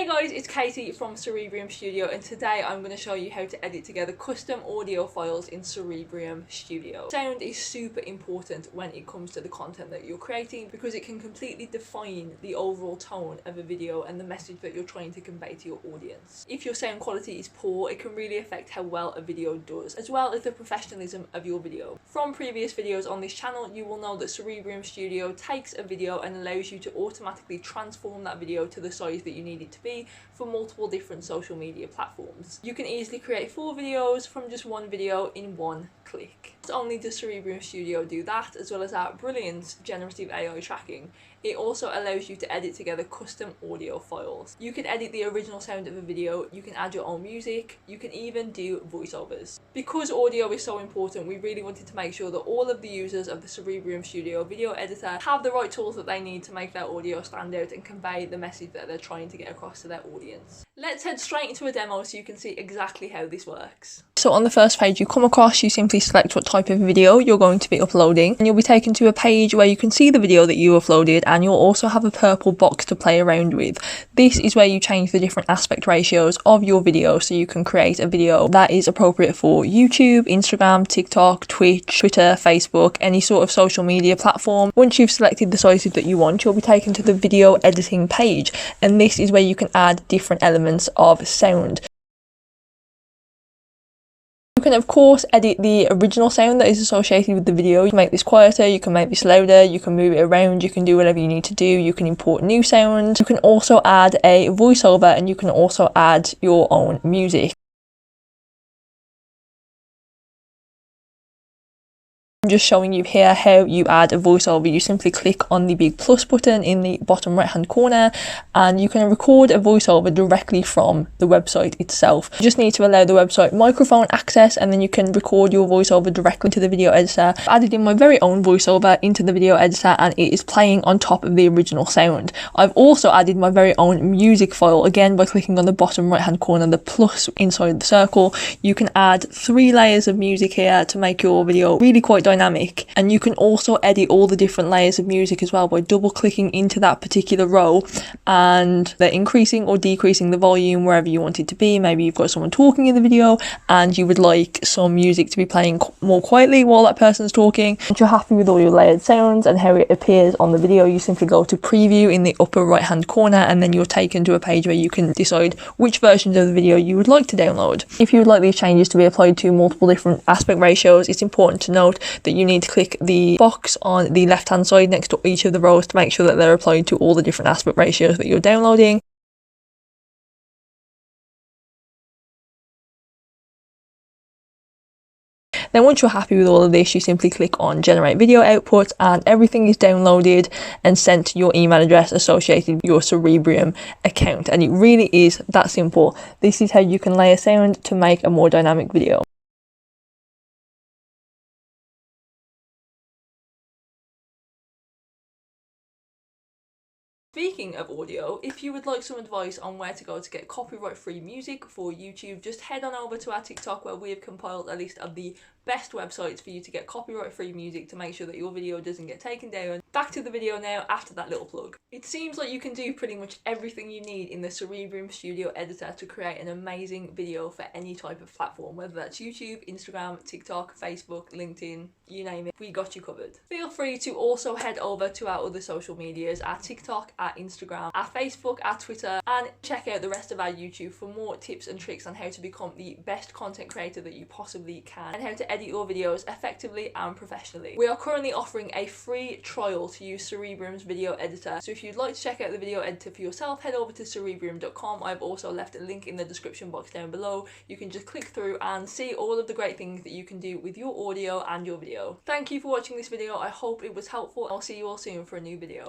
guys, it's Katie from Cerebrium Studio, and today I'm going to show you how to edit together custom audio files in Cerebrium Studio. Sound is super important when it comes to the content that you're creating because it can completely define the overall tone of a video and the message that you're trying to convey to your audience. If your sound quality is poor, it can really affect how well a video does, as well as the professionalism of your video. From previous videos on this channel, you will know that Cerebrium Studio takes a video and allows you to automatically transform that video to the size that you need it to be for multiple different social media platforms. You can easily create 4 videos from just one video in one click. Not only does Cerebrium Studio do that, as well as our brilliant generative AI tracking, it also allows you to edit together custom audio files. You can edit the original sound of a video, you can add your own music, you can even do voiceovers. Because audio is so important, we really wanted to make sure that all of the users of the Cerebrium Studio video editor have the right tools that they need to make their audio stand out and convey the message that they're trying to get across to their audience. Let's head straight into a demo so you can see exactly how this works. So on the first page you come across, you simply select what type of video you're going to be uploading, and you'll be taken to a page where you can see the video that you uploaded, and you'll also have a purple box to play around with. This is where you change the different aspect ratios of your video so you can create a video that is appropriate for YouTube, Instagram, TikTok, Twitch, Twitter, Facebook, any sort of social media platform. Once you've selected the sizes that you want, you'll be taken to the video editing page, and this is where you can add different elements of sound. You can of course edit the original sound that is associated with the video. You can make this quieter, you can make this louder, you can move it around, you can do whatever you need to do, you can import new sound. You can also add a voiceover, and you can also add your own music. I'm just showing you here how you add a voiceover. You simply click on the big plus button in the bottom right hand corner, and you can record a voiceover directly from the website itself. You just need to allow the website microphone access, and then you can record your voiceover directly to the video editor. I've added in my very own voiceover into the video editor, and it is playing on top of the original sound. I've also added my very own music file, again by clicking on the bottom right hand corner, the plus inside the circle. You can add 3 layers of music here to make your video really quite dynamic, and you can also edit all the different layers of music as well by double clicking into that particular row, and they're increasing or decreasing the volume wherever you want it to be. Maybe you've got someone talking in the video and you would like some music to be playing more quietly while that person's talking. Once you're happy with all your layered sounds and how it appears on the video, you simply go to preview in the upper right hand corner, and then you're taken to a page where you can decide which versions of the video you would like to download. If you would like these changes to be applied to multiple different aspect ratios, it's important to note that you need to click the box on the left hand side next to each of the rows to make sure that they're applied to all the different aspect ratios that you're downloading. Then once you're happy with all of this, you simply click on generate video output, and everything is downloaded and sent to your email address associated with your Cerebrium account. And it really is that simple. This is how you can layer sound to make a more dynamic video. Speaking of audio, if you would like some advice on where to go to get copyright-free music for YouTube, just head on over to our TikTok, where we have compiled a list of the best websites for you to get copyright-free music to make sure that your video doesn't get taken down. Back to the video now after that little plug. It seems like you can do pretty much everything you need in the Cerebrium Studio editor to create an amazing video for any type of platform, whether that's YouTube, Instagram, TikTok, Facebook, LinkedIn, you name it, we got you covered. Feel free to also head over to our other social medias, our TikTok, our Instagram, our Facebook, our Twitter, and check out the rest of our YouTube for more tips and tricks on how to become the best content creator that you possibly can, and how to edit your videos effectively and professionally. We are currently offering a free trial to use Cerebrium's video editor, so if you'd like to check out the video editor for yourself, head over to cerebrium.com. I've also left a link in the description box down below. You can just click through and see all of the great things that you can do with your audio and your video. Thank you for watching this video. I hope it was helpful. I'll see you all soon for a new video.